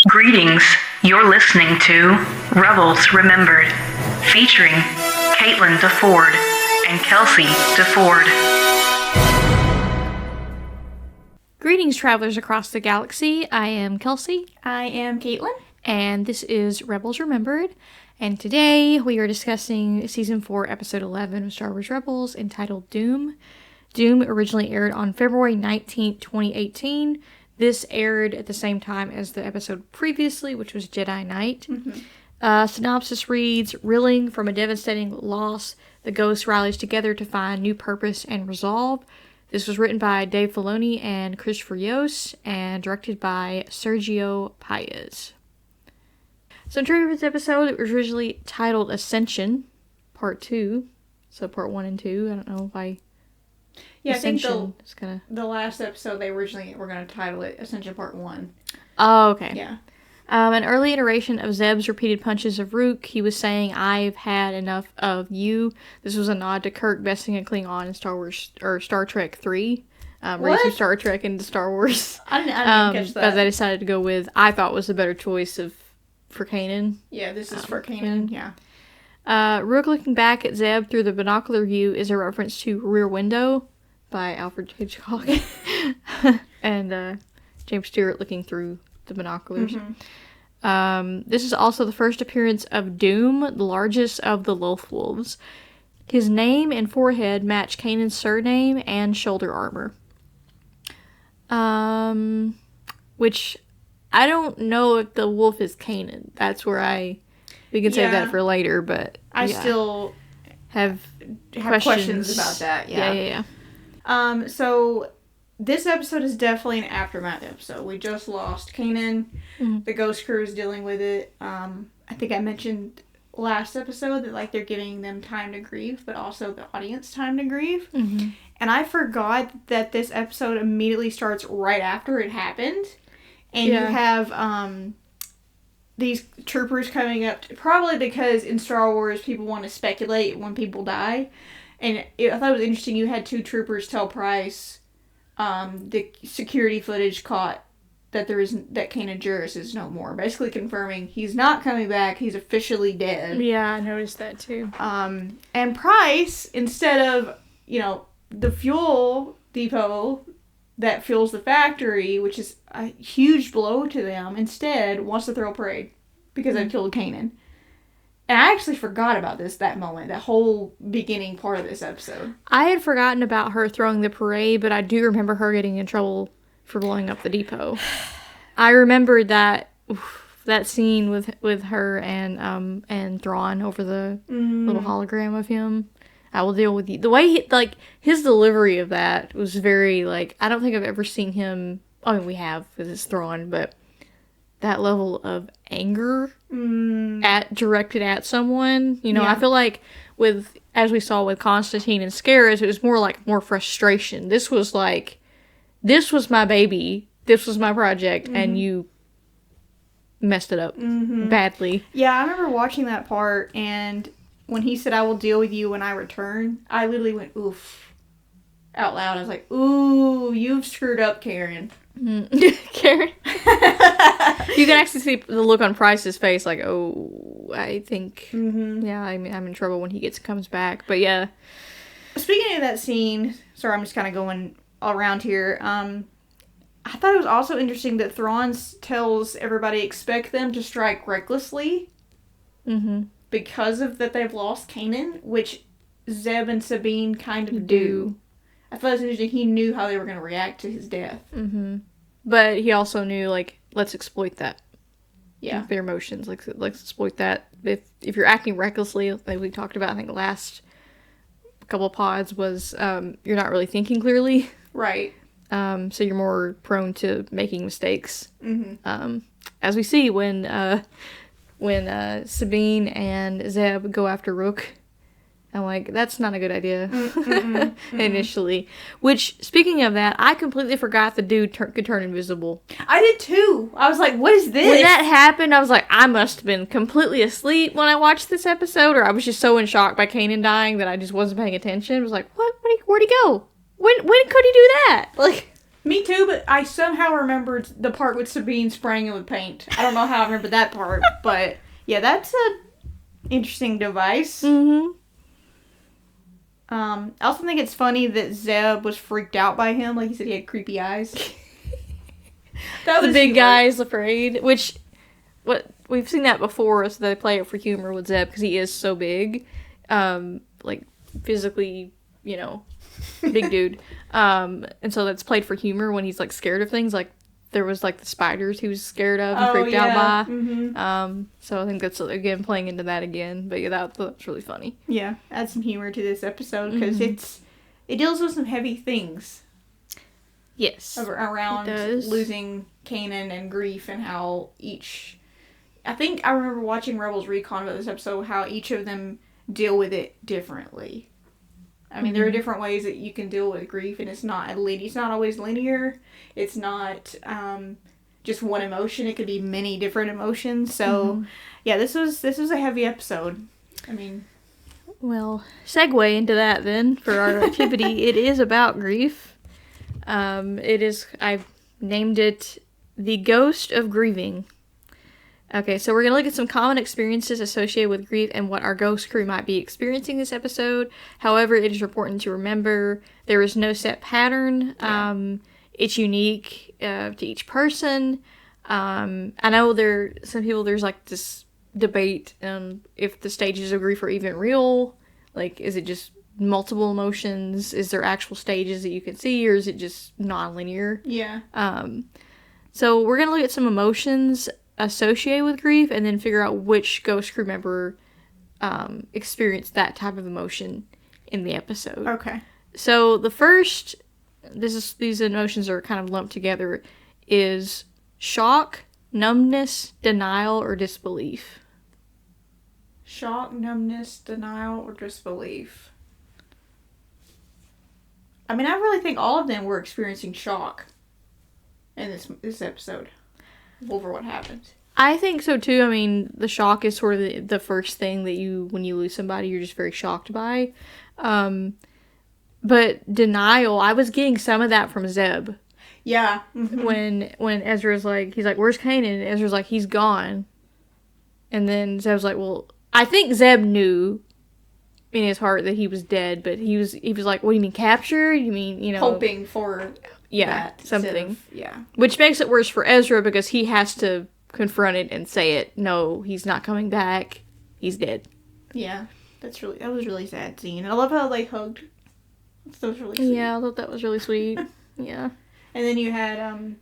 Greetings. You're listening to Rebels Remembered, featuring Caitlin DeFord and Kelsey DeFord. Greetings, travelers across the galaxy. I am Kelsey. I am Caitlin. And this is Rebels Remembered. And today we are discussing Season 4, Episode 11 of Star Wars Rebels, entitled Dume. Dume originally aired on February 19th, 2018. This aired at the same time as the episode previously, which was Jedi Knight. Synopsis reads, reeling from a devastating loss, the Ghost rallies together to find new purpose and resolve. This was written by Dave Filoni and Christopher Yost, and directed by Sergio Paez. So in trivia for this episode, it was originally titled Ascension, Part 2. So Part 1 and 2. I don't know if I... Yeah, Ascension I think the last episode, they originally were going to title it Ascension Part 1. Oh, okay. Yeah. An early iteration of Zeb's repeated punches of Rook, he was saying, "I've had enough of you." This was a nod to Kirk besting a Klingon in Star Trek 3. Raising Star Trek into Star Wars. I didn't catch that. But I decided to go with, I thought was the better choice for Kanan. Yeah, this is for Kanan, yeah. Rook looking back at Zeb through the binocular view is a reference to Rear Window by Alfred Hitchcock. And James Stewart looking through the binoculars. This is also the first appearance of Dume, the largest of the Loth Wolves. His name and forehead match Kanan's surname and shoulder armor. Which I don't know if the wolf is Kanan. That's where we can save that for later, but I still have questions about that. Yeah. So this episode is definitely an aftermath episode. We just lost Kanan. The Ghost Crew is dealing with it. I think I mentioned last episode that they're giving them time to grieve, but also the audience time to grieve. And I forgot that this episode immediately starts right after it happened. And you have these troopers coming up, probably because in Star Wars people want to speculate when people die. And I thought it was interesting, you had two troopers tell Price the security footage caught that Kanan Jarrus is no more. Basically confirming he's not coming back, he's officially dead. Yeah, I noticed that too. And Price, instead of, the fuel depot that fuels the factory, which is a huge blow to them, instead wants to throw a parade because they've killed Kanan. And I actually forgot about that moment, that whole beginning part of this episode. I had forgotten about her throwing the parade, but I do remember her getting in trouble for blowing up the depot. I remembered that scene with her and Thrawn over the little hologram of him. I will deal with you. The way his delivery of that was very, I don't think I've ever seen him, I mean, we have, because it's Thrawn, but that level of anger directed at someone, I feel like as we saw with Constantine and Scaris, it was more frustration. This was this was my baby, this was my project, and you messed it up badly. Yeah, I remember watching that part, and when he said, "I will deal with you when I return," I literally went, oof, out loud. I was like, ooh, you've screwed up, Karen. Karen? You can actually see the look on Price's face, oh, I think, yeah, I'm in trouble when he comes back. But yeah. Speaking of that scene, sorry, I'm just kind of going all around here. I thought it was also interesting that Thrawn tells everybody expect them to strike recklessly. Because of that they've lost Kanan, which Zeb and Sabine kind of do. I thought it was interesting. He knew how they were going to react to his death. But he also knew, let's exploit that. Yeah. Their emotions. Let's exploit that. If you're acting recklessly, like we talked about, I think, last couple of pods, was you're not really thinking clearly. Right. So you're more prone to making mistakes. As we see when Sabine and Zeb go after Rook. I'm like, that's not a good idea initially. Which, speaking of that, I completely forgot the dude could turn invisible. I did too. I was like, what is this? When that happened, I was like, I must have been completely asleep when I watched this episode, or I was just so in shock by Kanan dying that I just wasn't paying attention. I was like, what? Where'd he go? When could he do that? Me too, but I somehow remembered the part with Sabine spraying it with paint. I don't know how I remember that part, but yeah, that's a interesting device. Mm-hmm. I also think it's funny that Zeb was freaked out by him. Like he said, he had creepy eyes. The big guy's afraid, which we've seen that before, so they play it for humor with Zeb because he is so big, like physically, big dude. And so that's played for humor when he's like scared of things. Like there was like the spiders he was scared of and freaked out by. Mm-hmm. So I think that's again playing into that again. But yeah, that's really funny. Yeah, add some humor to this episode because it deals with some heavy things. Yes. Around losing Kanan and grief and how each... I think I remember watching Rebels Recon about this episode, how each of them deal with it differently. I mean, there are different ways that you can deal with grief, and it's not always linear. It's not just one emotion. It could be many different emotions. So, yeah, this was a heavy episode. I mean... Well, segue into that then, for our activity. It is about grief. I've named it The Ghost of Grieving. Okay, so we're going to look at some common experiences associated with grief and what our ghost crew might be experiencing this episode. However, it is important to remember there is no set pattern. Yeah. It's unique to each person. I know there's like this debate if the stages of grief are even real. Like, is it just multiple emotions? Is there actual stages that you can see, or is it just non-linear? Yeah. So we're going to look at some emotions associated with grief and then figure out which ghost crew member experienced that type of emotion in the episode. Okay. So the first, these emotions are kind of lumped together, is shock, numbness, denial, or disbelief. Shock, numbness, denial, or disbelief. I mean, I really think all of them were experiencing shock in this episode over what happened. I think so too. I mean, the shock is sort of the first thing that when you lose somebody, you're just very shocked by. But denial, I was getting some of that from Zeb. Yeah. Mm-hmm. When Ezra's like, he's like, "Where's Kanan?" And Ezra's like, "He's gone." And then Zeb's like, "Well," I think Zeb knew in his heart that he was dead, but he was like, "What do you mean captured? You mean, hoping for that something." Yeah. Which makes it worse for Ezra because he has to confront it and say it. No, he's not coming back. He's dead. Yeah. That was really sad scene. I love how they hugged. That was really sweet. Yeah, I thought that was really sweet. Yeah. And then you had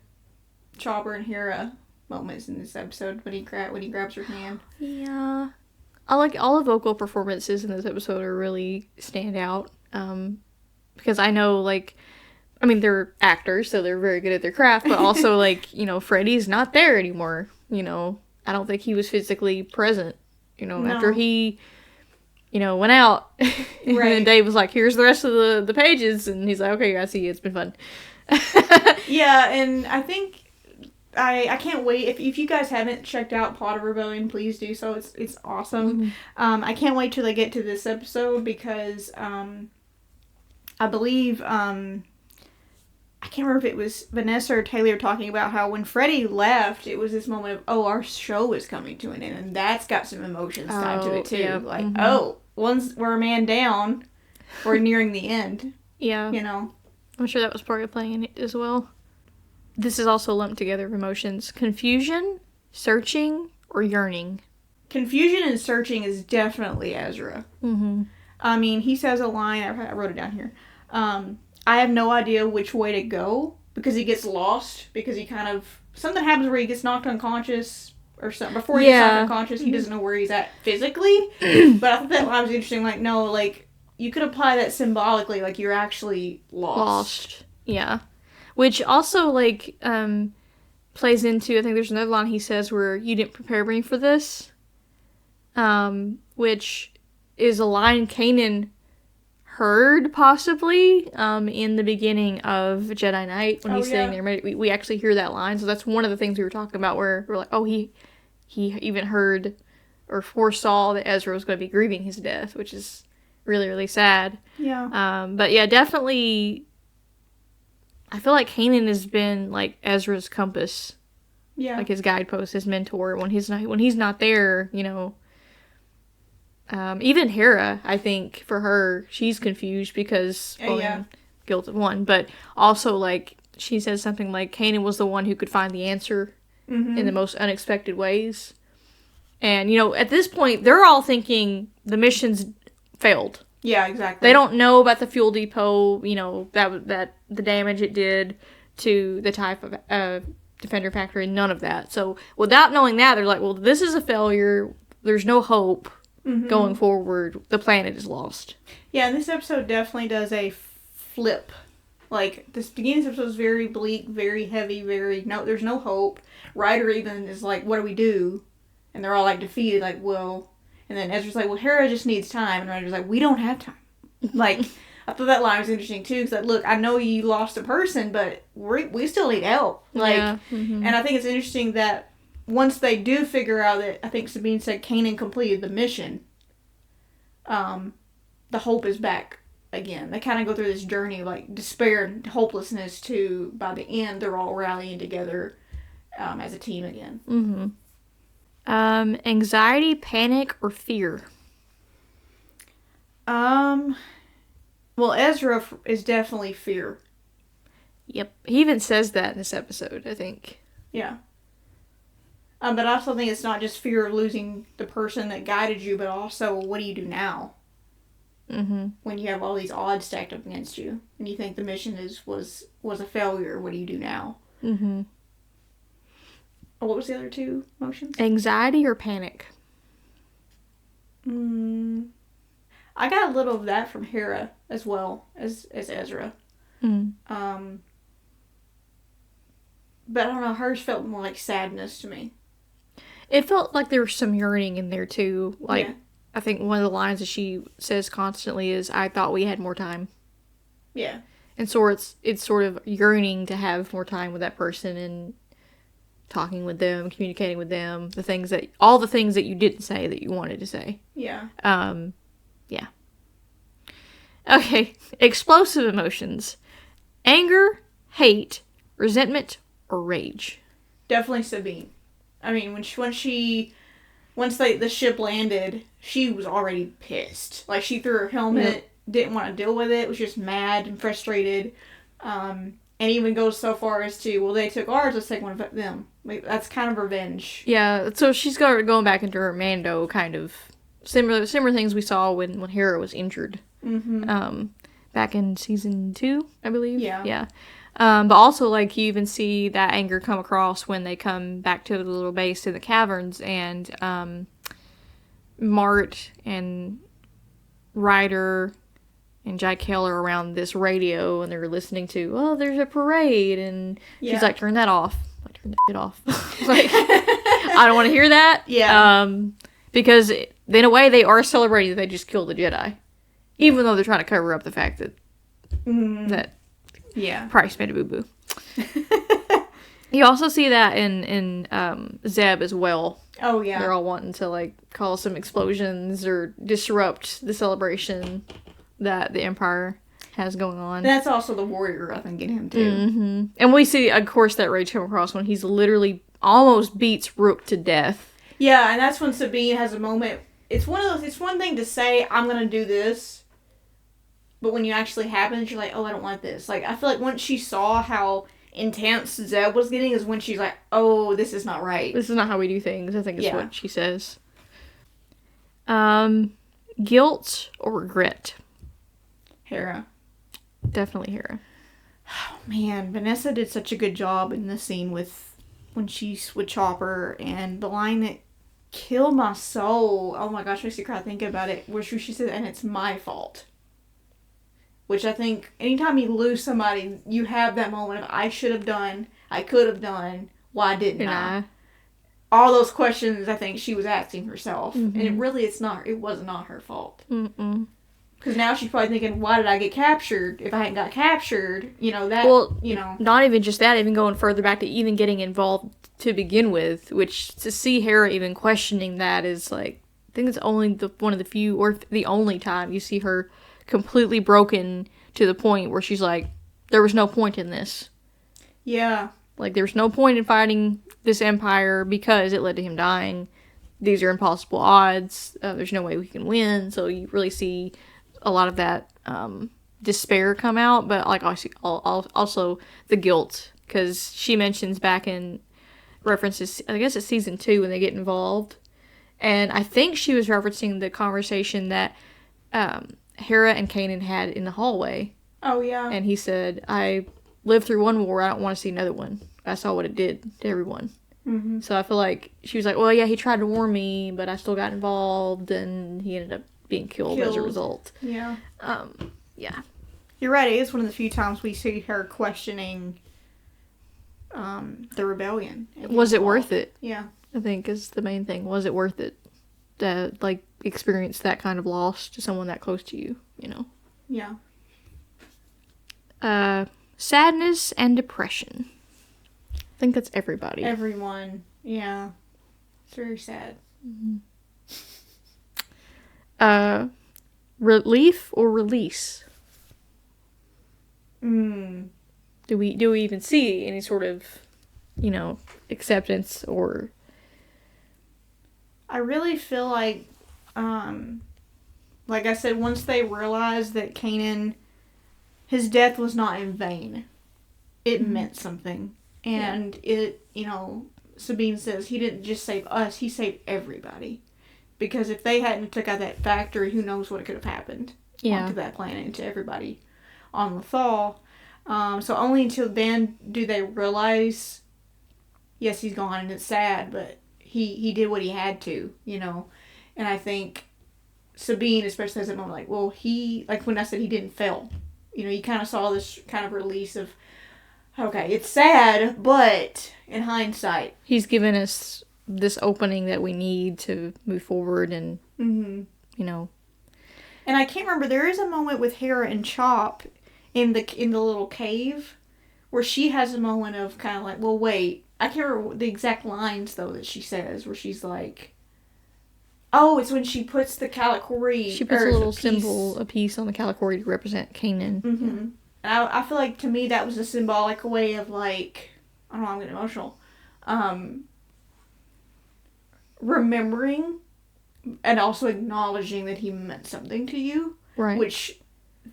Chopper and Hera moments in this episode when he grabs her hand. Yeah. I like all the vocal performances in this episode are really stand out. Because I know, they're actors, so they're very good at their craft, but also, Freddy's not there anymore. I don't think he was physically present, No. after he, went out. And Right. then Dave was like, "Here's the rest of the pages," and he's like, "Okay, I see you. It's been fun." Yeah, and I think I can't wait. If you guys haven't checked out Pod of Rebellion, please do so. It's awesome. Mm-hmm. I can't wait till they get to this episode because I believe I can't remember if it was Vanessa or Taylor talking about how when Freddie left, it was this moment of, our show is coming to an end, and that's got some emotions tied to it too. Yeah. Once we're a man down, we're nearing the end. Yeah. I'm sure that was part of playing it as well. This is also lumped together of emotions. Confusion, searching, or yearning. Confusion and searching is definitely Ezra. Mm-hmm. I mean, he says a line, I wrote it down here. I have no idea which way to go because he gets lost because something happens where he gets knocked unconscious or something. Before he gets knocked unconscious, he doesn't know where he's at physically. But I thought that line was interesting. You could apply that symbolically, you're actually lost. Yeah. Which also, plays into, I think there's another line he says where you didn't prepare me for this. Which is a line Kanan heard, possibly, in the beginning of Jedi Knight when he's sitting there. We actually hear that line, so that's one of the things we were talking about where we're like, he even heard or foresaw that Ezra was going to be grieving his death, which is really, really sad. Yeah. But yeah, definitely I feel like Kanan has been like Ezra's compass, Yeah. like his guidepost, his mentor. When he's not there, you know. Even Hera, I think for her, she's confused because guilt of one, but also like she says something like Kanan was the one who could find the answer in the most unexpected ways. And, you know, at this point, they're all thinking the mission's failed. Yeah, exactly. They don't know about the fuel depot, you know, that the damage it did to the type of Defender factory, none of that. So, without knowing that, they're like, well, this is a failure. There's no hope going forward. The planet is lost. Yeah, and this episode definitely does a flip. Like, this beginning of this episode is very bleak, very heavy, there's no hope. Ryder even is like, what do we do? And they're all, like, defeated, like, well... And then Ezra's like, well, Hera just needs time. And Ryder's like, we don't have time. Like, I thought that line was interesting, too. Because, like, look, I know you lost a person, but we still need help. Like, and I think it's interesting that once they do figure out that, I think Sabine said Kanan completed the mission, the hope is back again. They kind of go through this journey of, like, despair and hopelessness to, by the end, they're all rallying together as a team again. Mm-hmm. Anxiety, panic, or fear? Well, Ezra is definitely fear. Yep. He even says that in this episode, I think. Yeah. But I also think it's not just fear of losing the person that guided you, but also, what do you do now? Mm-hmm. When you have all these odds stacked up against you, and you think the mission was a failure, what do you do now? Mm-hmm. What was the other two emotions? Anxiety or panic? I got a little of that from Hera as well as Ezra. Mm. But I don't know, hers felt more like sadness to me. It felt like there was some yearning in there too. Like, Yeah. I think one of the lines that she says constantly is, I thought we had more time. Yeah. And so it's sort of yearning to have more time with that person and talking with them, communicating with them, all the things that you didn't say that you wanted to say. Yeah. Yeah. Okay, explosive emotions. Anger, hate, resentment, or rage. Definitely Sabine. I mean, once the ship landed, she was already pissed. Like, she threw her helmet, didn't want to deal with it, was just mad and frustrated. And even goes so far as to, well, they took ours, let's take one of them. Like, that's kind of revenge. Yeah, so she's going back into her Mando kind of similar things we saw when Hera was injured. Mm-hmm. Back in season 2, I believe. Yeah. Yeah. But also, like, you even see that anger come across when they come back to the little base in the caverns, and Mart and Ryder and Jack Hale are around this radio, and they're listening to, oh, there's a parade, and she's like, turn that off. Like, turn that shit off. Like, I don't want to hear that. Yeah. Because in a way, they are celebrating that they just killed a Jedi, even though they're trying to cover up the fact that that Price made a boo-boo. You also see that in Zeb as well. Oh, yeah. They're all wanting to, like, cause some explosions or disrupt the celebration that the Empire has going on. That's also the warrior, I think, in him, too. Mm-hmm. And we see, of course, that rage come across when he's literally almost beats Rook to death. Yeah, and that's when Sabine has a moment. It's one thing to say, I'm going to do this, but when it actually happens, you're like, oh, I don't like this. Like, I feel like once she saw how intense Zeb was getting is when she's like, oh, this is not right. This is not how we do things, I think is what she says. Guilt or regret? Hera. Definitely Hera. Oh, man, Vanessa did such a good job in this scene when she's with Chopper, and the line that killed my soul, oh my gosh, makes me cry thinking about it, where she said, and it's my fault. Which I think, anytime you lose somebody, you have that moment of, I should have done, I could have done, why didn't I? All those questions, I think, she was asking herself. Mm-hmm. And it was not her fault. Mm-mm. Because now she's probably thinking, why did I get captured? If I hadn't got captured, Not even just that, even going further back to even getting involved to begin with, which to see Hera even questioning that is like, I think it's only one of the few, or the only time you see her completely broken to the point where she's like, there was no point in this. Yeah. Like, there's no point in fighting this empire because it led to him dying. These are impossible odds. There's no way we can win. So you really see a lot of that despair come out. But, like, also the guilt. Because she mentions back in references, I guess it's season 2 when they get involved. And I think she was referencing the conversation that Hera and Kanan had in the hallway. Oh, yeah. And he said, I lived through one war, I don't want to see another one. I saw what it did to everyone. Mm-hmm. So I feel like she was like, well, yeah, he tried to warn me, but I still got involved, and he ended up being killed as a result. Yeah. Yeah. You're right, it is one of the few times we see her questioning the rebellion. Was it worth it? Yeah. I think is the main thing. Was it worth it to, like, experience that kind of loss to someone that close to you, you know? Yeah. Sadness and depression. I think that's everybody. Everyone. Yeah. It's very sad. Relief or release? Mm. Do we even see any sort of, you know, acceptance or... I really feel like I said, once they realized that Kanan, his death was not in vain, it meant something. And it, you know, Sabine says he didn't just save us, he saved everybody. Because if they hadn't took out that factory, who knows what could have happened onto that planet and to everybody on Lothal. So only until then do they realize, yes, he's gone and it's sad, but he did what he had to, you know. And I think Sabine especially has that moment like, well, like when I said he didn't fail. You know, you kind of saw this kind of release of, okay, it's sad, but in hindsight, he's given us this opening that we need to move forward and, you know. And I can't remember, there is a moment with Hera and Chop in the little cave where she has a moment of kind of like, well, wait, I can't remember the exact lines, though, that she says, where she's like, oh, it's when she puts the Calicori... She puts a little symbol, a piece on the Calicori to represent Kanan. Mm-hmm. Yeah. I feel like, to me, that was a symbolic way of, like, I don't know, I'm getting emotional. Remembering and also acknowledging that he meant something to you. Right. Which,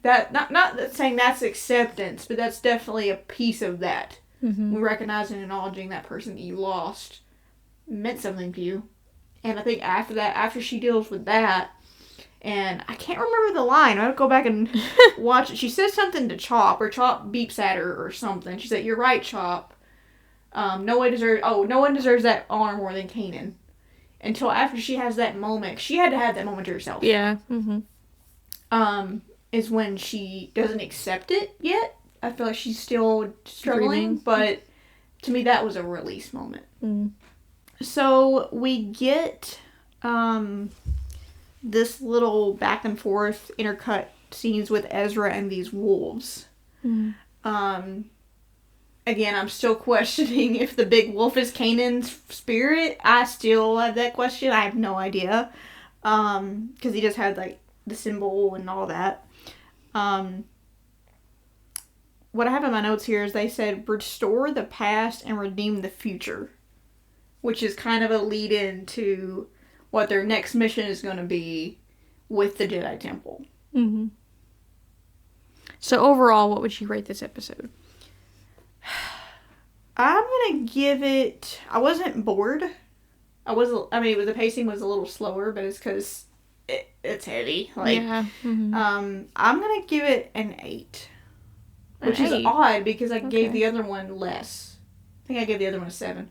that not saying that's acceptance, but that's definitely a piece of that. Mm-hmm. Recognizing and acknowledging that person that you lost meant something to you. And I think after that, after she deals with that, and I can't remember the line. I have to go back and watch it. She says something to Chop, or Chop beeps at her or something. She said, "You're right, Chop. No one deserves that honor more than Kanan." Until after she has that moment, she had to have that moment to herself. Yeah. Mm-hmm. Is when she doesn't accept it yet. I feel like she's still struggling, but to me that was a release moment. Mm. So we get this little back and forth intercut scenes with Ezra and these wolves. Mm. Again, I'm still questioning if the big wolf is Kanan's spirit. I still have that question. I have no idea. Because he just had like the symbol and all that. What I have in my notes here is they said, restore the past and redeem the future. Which is kind of a lead-in to what their next mission is going to be with the Jedi Temple. Mm-hmm. So overall, what would you rate this episode? I'm going to give it... I wasn't bored. The pacing was a little slower, but it's because it's heavy. Like, yeah. Mm-hmm. I'm going to give it an 8. Which is odd because I gave the other one less. I think I gave the other one a 7.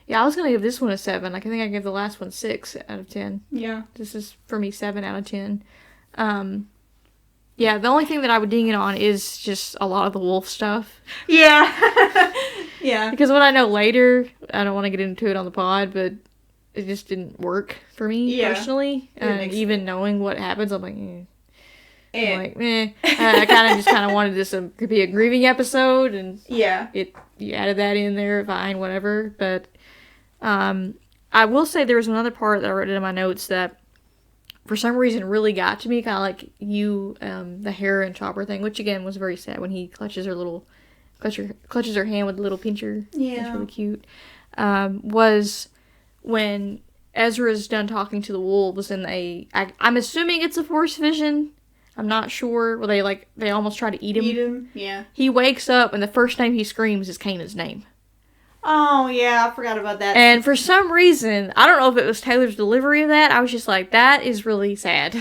Yeah, I was going to give this one a 7. Like, I think I gave the last one 6 out of 10. Yeah. This is, for me, 7 out of 10. Yeah, the only thing that I would ding it on is just a lot of the wolf stuff. Yeah. Yeah. Because what I know later, I don't want to get into it on the pod, but it just didn't work for me personally. Even knowing what happens, I'm like, I'm like, I kind of wanted this to be a grieving episode, and you added that in there, fine, whatever. But I will say there was another part that I wrote in my notes that for some reason really got to me, kind of like you, the hair and chopper thing, which again was very sad when he clutches her hand with a little pincher. Yeah. It's really cute. Was when Ezra's done talking to the wolves and I'm assuming it's a force vision. I'm not sure. Well, they almost try to eat him. Eat him? Yeah. He wakes up and the first name he screams is Kanan's name. Oh, yeah, I forgot about that. And for some reason, I don't know if it was Taylor's delivery of that, I was just like, that is really sad.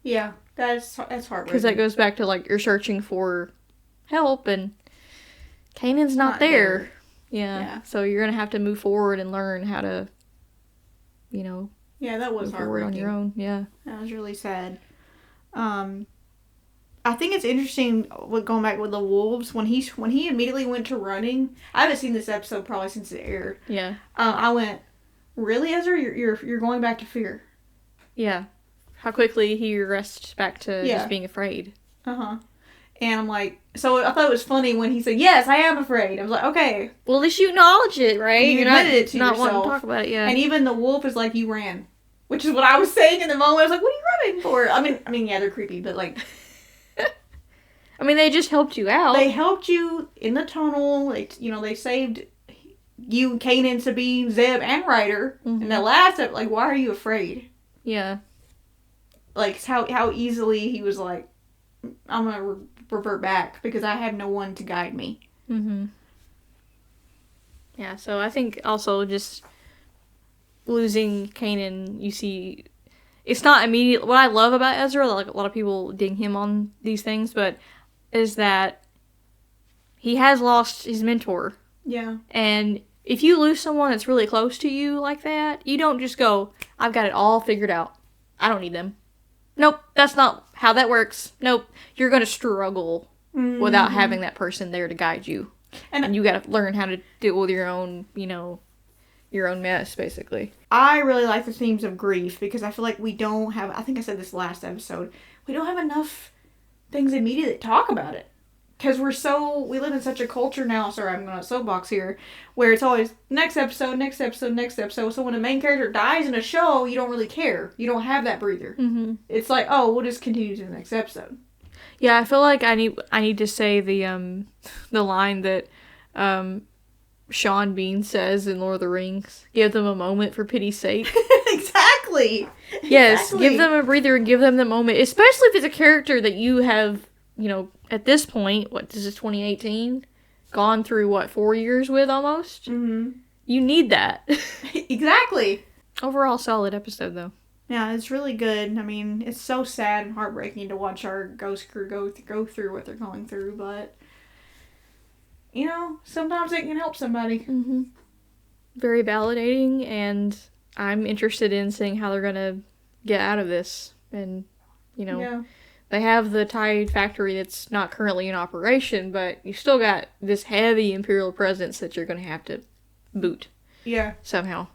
Yeah, that's heartbreaking. Because that goes back to, like, you're searching for help, and Kanan's not there. Yeah. So you're going to have to move forward and learn how to, Yeah, that was move forward on your own. Yeah. That was really sad. I think it's interesting with going back with the wolves when he immediately went to running. I haven't seen this episode probably since it aired. Yeah. I went, really, Ezra? You're going back to fear? Yeah. How quickly he regressed back to just being afraid. And I'm like, so I thought it was funny when he said, "Yes, I am afraid." I was like, okay. Well, at least you acknowledge it, right? You admitted it to not yourself. wanting to talk about it. Yeah. And even the wolf is like, "You ran," which is what I was saying in the moment. I was like, "What are you running for?" I mean, yeah, they're creepy, but like. I mean, they just helped you out. They helped you in the tunnel. They saved you, Kanan, Sabine, Zeb, and Ryder. And the last, like, why are you afraid? Yeah. Like, how easily he was like, I'm going to revert back because I have no one to guide me. Mm-hmm. Yeah, so I think also just losing Kanan, you see, it's not immediate. What I love about Ezra, like a lot of people ding him on these things, but is that he has lost his mentor. Yeah. And if you lose someone that's really close to you like that, you don't just go, I've got it all figured out. I don't need them. Nope, that's not how that works. Nope, you're going to struggle without having that person there to guide you. And you got to learn how to deal with your own, your own mess, basically. I really like the themes of grief because I feel like we don't have, I think I said this last episode, we don't have enough things immediately to talk about it. Because we live in such a culture now, sorry, I'm going to soapbox here, where it's always next episode, next episode, next episode. So when a main character dies in a show, you don't really care. You don't have that breather. Mm-hmm. It's like, oh, we'll just continue to the next episode. Yeah, I feel like I need to say the line that Sean Bean says in Lord of the Rings. Give them a moment for pity's sake. Exactly. Yes, Exactly. give them a breather and give them the moment. Especially if it's a character that you have, at this point, this is 2018? Gone through, 4 years with almost? Mm-hmm. You need that. Exactly. Overall, solid episode, though. Yeah, it's really good. I mean, it's so sad and heartbreaking to watch our ghost crew go through what they're going through, but, sometimes it can help somebody. Mm-hmm. Very validating, and I'm interested in seeing how they're going to get out of this. And, they have the Tide factory that's not currently in operation, but you still got this heavy Imperial presence that you're going to have to boot. Yeah. Somehow.